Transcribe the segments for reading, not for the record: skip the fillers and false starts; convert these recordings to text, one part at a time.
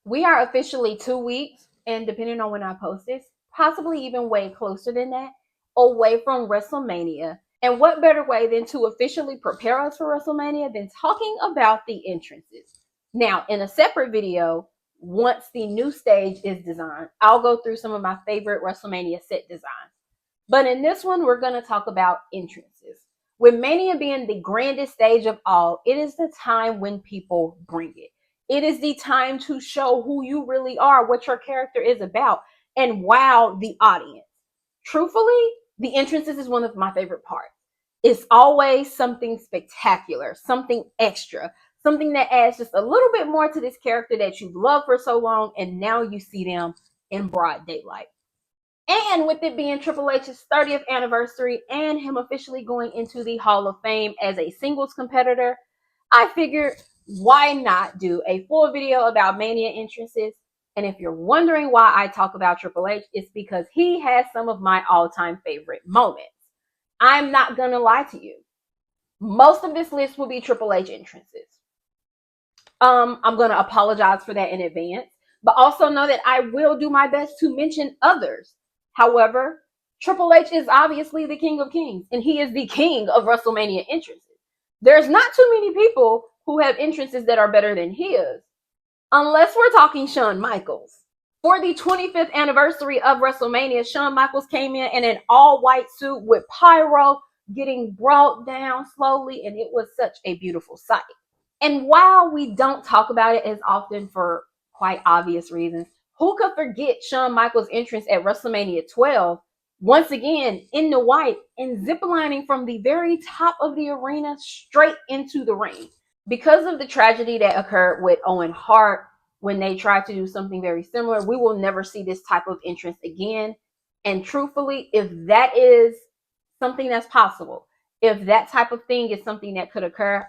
We are officially 2 weeks, and depending on when I post this, possibly even way closer than that, away from WrestleMania. And what better way than to officially prepare us for WrestleMania than talking about the entrances? Now, in a separate video, once the new stage is designed, I'll go through some of my favorite WrestleMania set designs. But in this one, we're going to talk about entrances. With Mania being the grandest stage of all, it is the time when people bring it. It is the time to show who you really are, what your character is about, and wow the audience. Truthfully, the entrances is one of my favorite parts. It's always something spectacular, something extra, something that adds just a little bit more to this character that you've loved for so long, and now you see them in broad daylight. And with it being Triple H's 30th anniversary and him officially going into the Hall of Fame as a singles competitor, I figured why not do a full video about Mania entrances? And if you're wondering why I talk about Triple H, it's because he has some of my all-time favorite moments. I'm not gonna lie to you. Most of this list will be Triple H entrances. I'm gonna apologize for that in advance, but also know that I will do my best to mention others. However, Triple H is obviously the king of kings, and he is the king of WrestleMania entrances. There's not too many people who have entrances that are better than his, unless we're talking Shawn Michaels. For the 25th anniversary of WrestleMania, Shawn Michaels came in an all-white suit with pyro getting brought down slowly, and it was such a beautiful sight. And while we don't talk about it as often for quite obvious reasons, who could forget Shawn Michaels' entrance at WrestleMania 12, once again in the white and ziplining from the very top of the arena straight into the ring? Because of the tragedy that occurred with Owen Hart when they tried to do something very similar, we will never see this type of entrance again. And truthfully, if that is something that's possible, if that type of thing is something that could occur,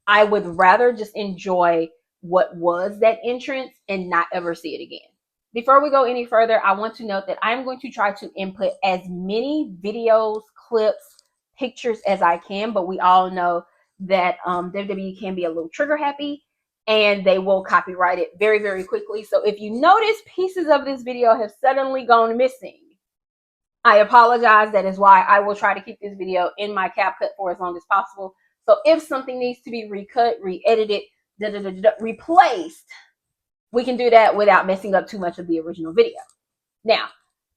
I would rather just enjoy what was that entrance and not ever see it again. Before we go any further, I want to note that I'm going to try to input as many videos, clips, pictures as I can, but we all know that WWE can be a little trigger happy and they will copyright it very, very quickly. So if you notice pieces of this video have suddenly gone missing, I apologize. That is why I will try to keep this video in my CapCut for as long as possible. So if something needs to be recut, re-edited, replaced, we can do that without messing up too much of the original video. Now,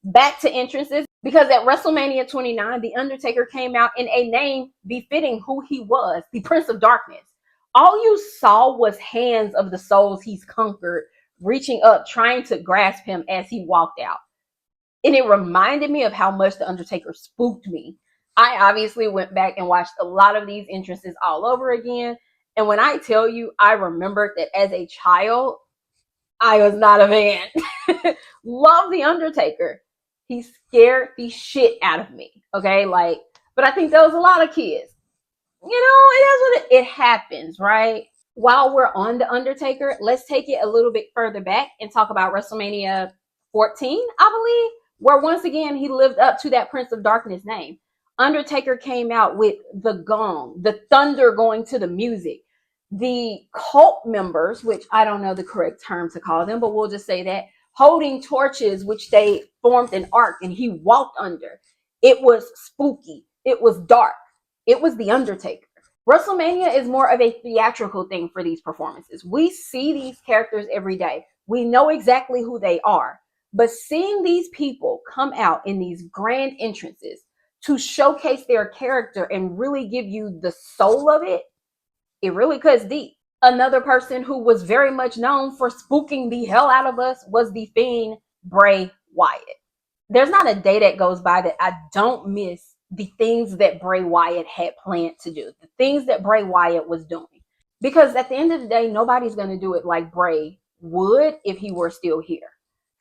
back to entrances, because at WrestleMania 29, The Undertaker came out in a name befitting who he was, the Prince of Darkness. All you saw was hands of the souls he's conquered reaching up, trying to grasp him as he walked out. And it reminded me of how much The Undertaker spooked me. I obviously went back and watched a lot of these entrances all over again. And when I tell you, I remembered that as a child, I was not a fan. Love The Undertaker. He scared the shit out of me. Okay, but I think there was a lot of kids. You know, it happens, right? While we're on The Undertaker, let's take it a little bit further back and talk about WrestleMania 14, I believe, where once again he lived up to that Prince of Darkness name. Undertaker came out with the gong, the thunder going to the music. The cult members, which I don't know the correct term to call them, but we'll just say that, holding torches, which they formed an arc and he walked under. It was spooky. It was dark. It was The Undertaker. WrestleMania is more of a theatrical thing for these performances. We see these characters every day. We know exactly who they are. But seeing these people come out in these grand entrances to showcase their character and really give you the soul of it, it really cuts deep. Another person who was very much known for spooking the hell out of us was the Fiend, Bray Wyatt. There's not a day that goes by that I don't miss the things that Bray Wyatt had planned to do, the things that Bray Wyatt was doing. Because at the end of the day, nobody's going to do it like Bray would if he were still here.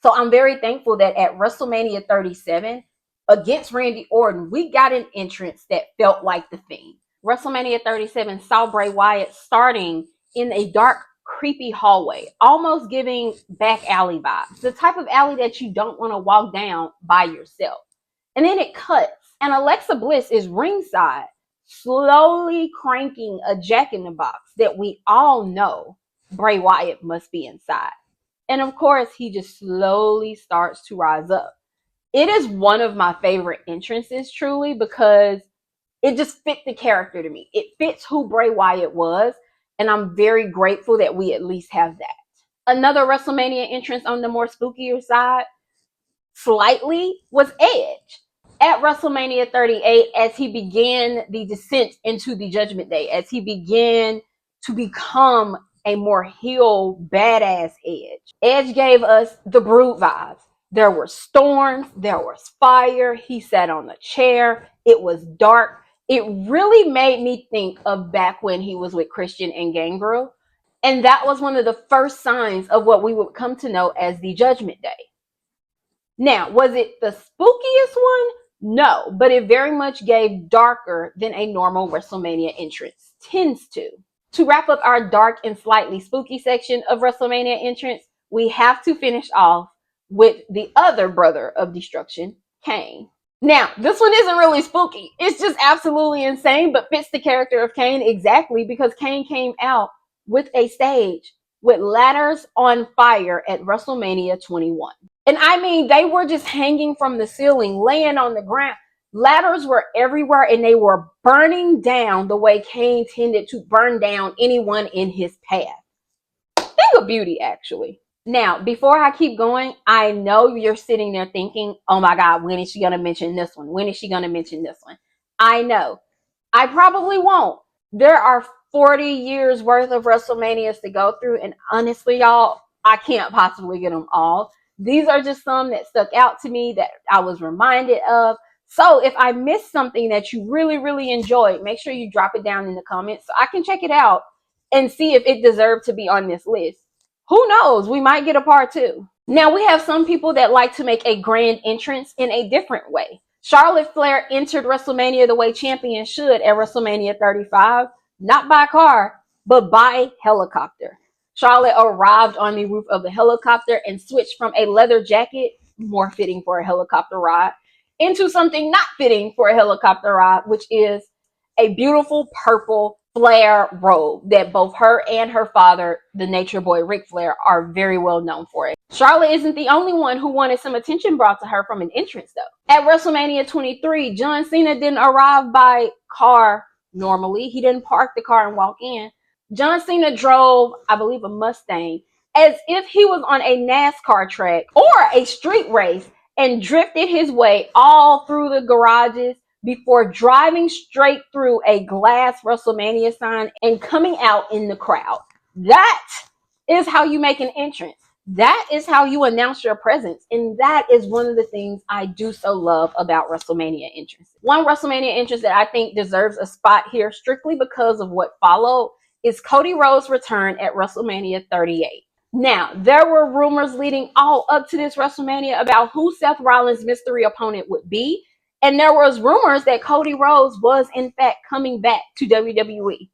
So I'm very thankful that at WrestleMania 37, against Randy Orton, we got an entrance that felt like the Fiend. WrestleMania 37 saw Bray Wyatt starting in a dark, creepy hallway, almost giving back alley vibes, the type of alley that you don't want to walk down by yourself. And then it cuts, and Alexa Bliss is ringside, slowly cranking a Jack in the Box that we all know Bray Wyatt must be inside. And of course, he just slowly starts to rise up. It is one of my favorite entrances, truly, because it just fit the character to me. It fits who Bray Wyatt was, and I'm very grateful that we at least have that. Another WrestleMania entrance on the more spookier side, slightly, was Edge at WrestleMania 38 as he began the descent into the Judgment Day, as he began to become a more heel, badass Edge. Edge gave us the Brood vibes. There were storms, there was fire. He sat on a chair. It was dark. It really made me think of back when he was with Christian and Gangrel. And that was one of the first signs of what we would come to know as the Judgment Day. Now, was it the spookiest one? No, but it very much gave darker than a normal WrestleMania entrance tends to. To wrap up our dark and slightly spooky section of WrestleMania entrance, we have to finish off with the other brother of destruction, Kane. Now, this one isn't really spooky. It's just absolutely insane, but fits the character of Kane exactly because Kane came out with a stage with ladders on fire at WrestleMania 21. And I mean, they were just hanging from the ceiling, laying on the ground. Ladders were everywhere and they were burning down the way Kane tended to burn down anyone in his path. Thing of beauty, actually. Now, before I keep going, I know you're sitting there thinking, oh my God, when is she going to mention this one? When is she going to mention this one? I know. I probably won't. There are 40 years worth of WrestleManias to go through. And honestly, y'all, I can't possibly get them all. These are just some that stuck out to me that I was reminded of. So if I missed something that you really, really enjoyed, make sure you drop it down in the comments so I can check it out and see if it deserved to be on this list. Who knows? We might get a part two. Now, we have some people that like to make a grand entrance in a different way. Charlotte Flair entered WrestleMania the way champions should at WrestleMania 35, not by car, but by helicopter. Charlotte arrived on the roof of the helicopter and switched from a leather jacket, more fitting for a helicopter ride, into something not fitting for a helicopter ride, which is a beautiful purple Flair robe that both her and her father, the Nature Boy Ric Flair, are very well known for it. Charlotte isn't the only one who wanted some attention brought to her from an entrance, though. At WrestleMania 23, John Cena didn't arrive by car normally. He didn't park the car and walk in. John Cena drove, I believe, a Mustang as if he was on a NASCAR track or a street race and drifted his way all through the garages before driving straight through a glass WrestleMania sign and coming out in the crowd. That is how you make an entrance. That is how you announce your presence. And that is one of the things I do so love about WrestleMania entrances. One WrestleMania entrance that I think deserves a spot here strictly because of what followed is Cody Rhodes' return at WrestleMania 38. Now, there were rumors leading all up to this WrestleMania about who Seth Rollins' mystery opponent would be. And there was rumors that Cody Rhodes was, in fact, coming back to WWE.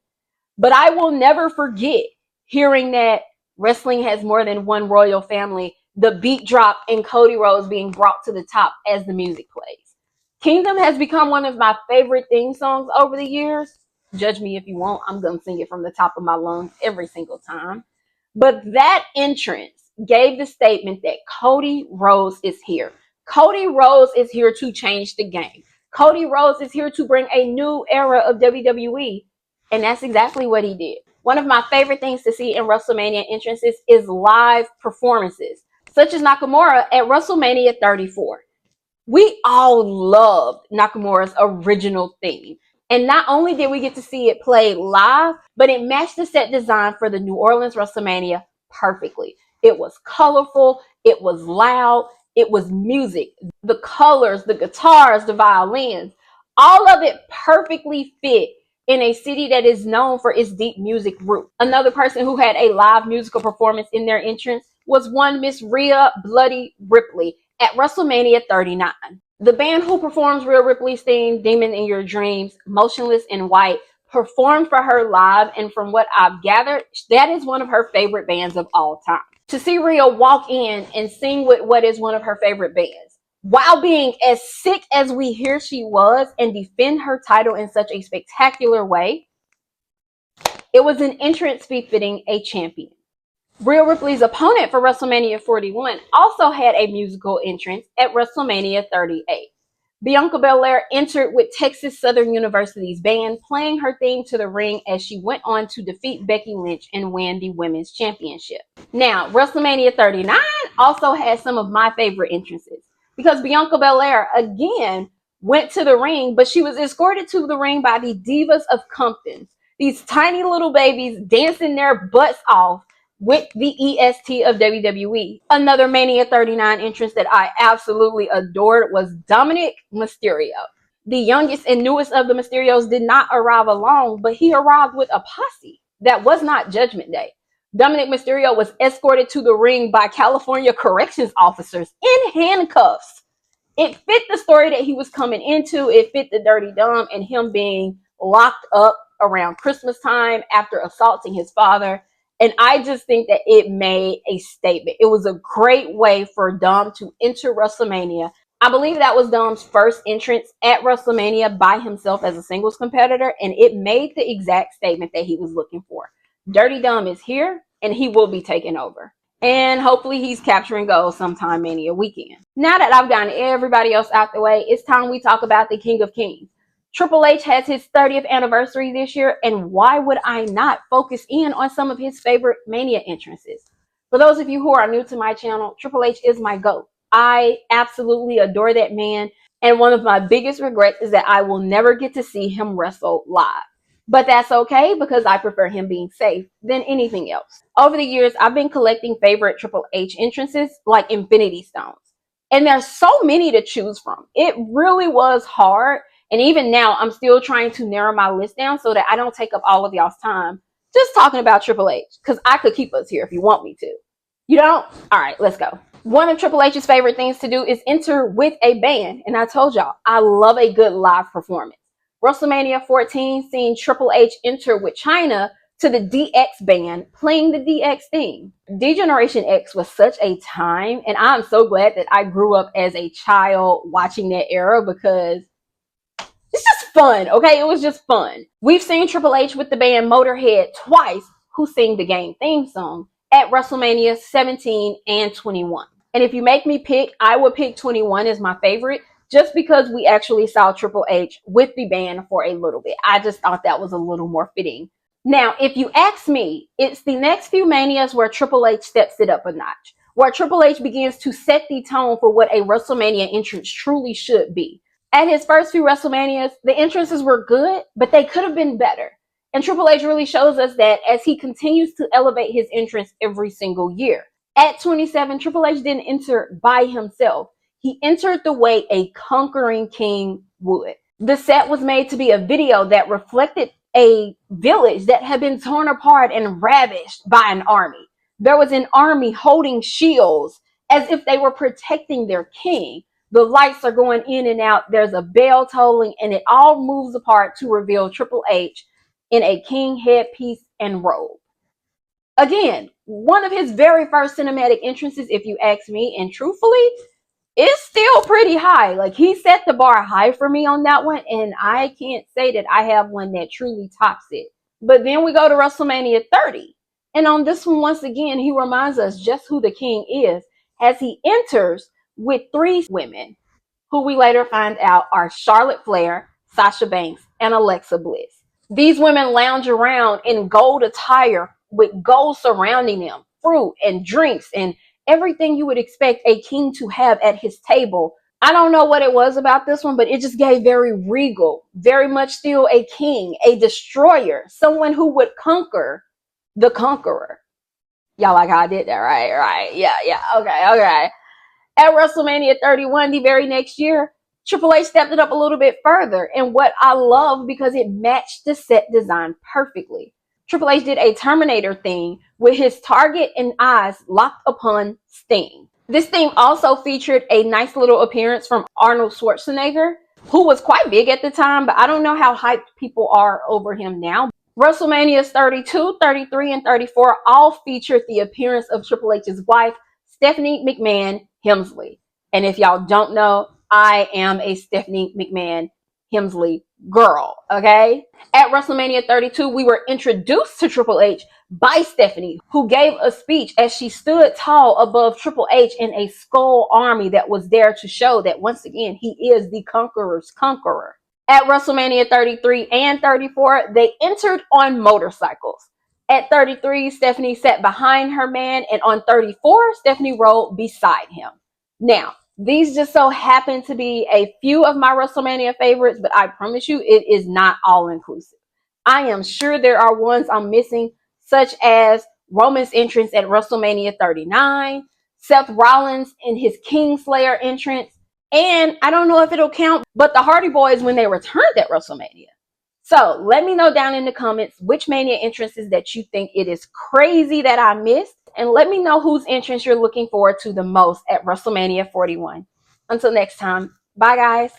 But I will never forget hearing that wrestling has more than one royal family, the beat drop, and Cody Rhodes being brought to the top as the music plays. Kingdom has become one of my favorite theme songs over the years. Judge me if you want. I'm going to sing it from the top of my lungs every single time. But that entrance gave the statement that Cody Rhodes is here. Cody Rhodes is here to change the game. Cody Rhodes is here to bring a new era of WWE. And that's exactly what he did. One of my favorite things to see in WrestleMania entrances is live performances, such as Nakamura at WrestleMania 34. We all loved Nakamura's original theme. And not only did we get to see it played live, but it matched the set design for the New Orleans WrestleMania perfectly. It was colorful, it was loud, it was music. The colors, the guitars, the violins, all of it perfectly fit in a city that is known for its deep music roots. Another person who had a live musical performance in their entrance was one Miss Rhea Bloody Ripley at WrestleMania 39. The band who performs Rhea Ripley's theme, Demon in Your Dreams, Motionless in White, performed for her live, and from what I've gathered, that is one of her favorite bands of all time. To see Rhea walk in and sing with what is one of her favorite bands, while being as sick as we hear she was, and defend her title in such a spectacular way, it was an entrance befitting a champion. Rhea Ripley's opponent for WrestleMania 41 also had a musical entrance at WrestleMania 38. Bianca Belair entered with Texas Southern University's band, playing her theme to the ring as she went on to defeat Becky Lynch and win the Women's Championship. Now, WrestleMania 39 also had some of my favorite entrances because Bianca Belair again went to the ring, but she was escorted to the ring by the Divas of Compton, these tiny little babies dancing their butts off with the EST of WWE. Another Mania 39 entrance that I absolutely adored was Dominic Mysterio. The youngest and newest of the Mysterios did not arrive alone, but he arrived with a posse. That was not Judgment Day. Dominic Mysterio was escorted to the ring by California corrections officers in handcuffs. It fit the story that he was coming into. It fit the Dirty Dumb and him being locked up around Christmas time after assaulting his father. And I just think that it made a statement. It was a great way for Dom to enter WrestleMania. I believe that was Dom's first entrance at WrestleMania by himself as a singles competitor, and it made the exact statement that he was looking for. Dirty Dom is here, and he will be taking over. And hopefully he's capturing gold sometime Mania weekend. Now that I've gotten everybody else out the way, it's time we talk about the King of Kings. Triple H has his 30th anniversary this year, and why would I not focus in on some of his favorite Mania entrances? For those of you who are new to my channel, Triple H is my GOAT. I absolutely adore that man, and one of my biggest regrets is that I will never get to see him wrestle live. But that's okay because I prefer him being safe than anything else. Over the years, I've been collecting favorite Triple H entrances like Infinity Stones. And there's so many to choose from. It really was hard. And even now, I'm still trying to narrow my list down so that I don't take up all of y'all's time just talking about Triple H. Because I could keep us here if you want me to. You don't? All right, let's go. One of Triple H's favorite things to do is enter with a band. And I told y'all, I love a good live performance. WrestleMania 14 seen Triple H enter with Chyna to the DX band playing the DX theme. D-Generation X was such a time, and I'm so glad that I grew up as a child watching that era because it's just fun, okay? It was just fun. We've seen Triple H with the band Motorhead twice, who sing the game theme song at WrestleMania 17 and 21. And if you make me pick, I would pick 21 as my favorite just because we actually saw Triple H with the band for a little bit. I just thought that was a little more fitting. Now, if you ask me, it's the next few Manias where Triple H steps it up a notch, where Triple H begins to set the tone for what a WrestleMania entrance truly should be. At his first few WrestleManias, the entrances were good, but they could have been better. And Triple H really shows us that as he continues to elevate his entrance every single year. At 27, Triple H didn't enter by himself. He entered the way a conquering king would. The set was made to be a video that reflected a village that had been torn apart and ravished by an army. There was an army holding shields as if they were protecting their king. The lights are going in and out. There's a bell tolling, and it all moves apart to reveal Triple H in a king headpiece and robe. Again, one of his very first cinematic entrances, if you ask me, and truthfully, it's still pretty high. Like, he set the bar high for me on that one, and I can't say that I have one that truly tops it. But then we go to WrestleMania 30, and on this one, once again, he reminds us just who the king is as he enters with three women who we later find out are Charlotte Flair, Sasha Banks, and Alexa Bliss. These women lounge around in gold attire with gold surrounding them, fruit and drinks and everything you would expect a king to have at his table. I don't know what it was about this one, but it just gave very regal, very much still a king, a destroyer, someone who would conquer the conqueror. Y'all like how I did that, right? Right. Yeah. Okay. At WrestleMania 31, the very next year, Triple H stepped it up a little bit further. And what I love because it matched the set design perfectly. Triple H did a Terminator theme with his target and eyes locked upon Sting. This theme also featured a nice little appearance from Arnold Schwarzenegger, who was quite big at the time, but I don't know how hyped people are over him now. WrestleManias 32, 33, and 34 all featured the appearance of Triple H's wife, Stephanie McMahon Hemsley. And if y'all don't know, I am a Stephanie McMahon Hemsley girl, okay? At WrestleMania 32, we were introduced to Triple H by Stephanie, who gave a speech as she stood tall above Triple H in a skull army that was there to show that once again, he is the conqueror's conqueror. At WrestleMania 33 and 34, they entered on motorcycles. At 33, Stephanie sat behind her man, and on 34, Stephanie rode beside him. Now, these just so happen to be a few of my WrestleMania favorites, but I promise you it is not all inclusive. I am sure there are ones I'm missing, such as Roman's entrance at WrestleMania 39, Seth Rollins in his Kingslayer entrance, and I don't know if it'll count, but the Hardy Boys when they returned at WrestleMania. So let me know down in the comments which Mania entrances that you think it is crazy that I missed. And let me know whose entrance you're looking forward to the most at WrestleMania 41. Until next time, bye guys.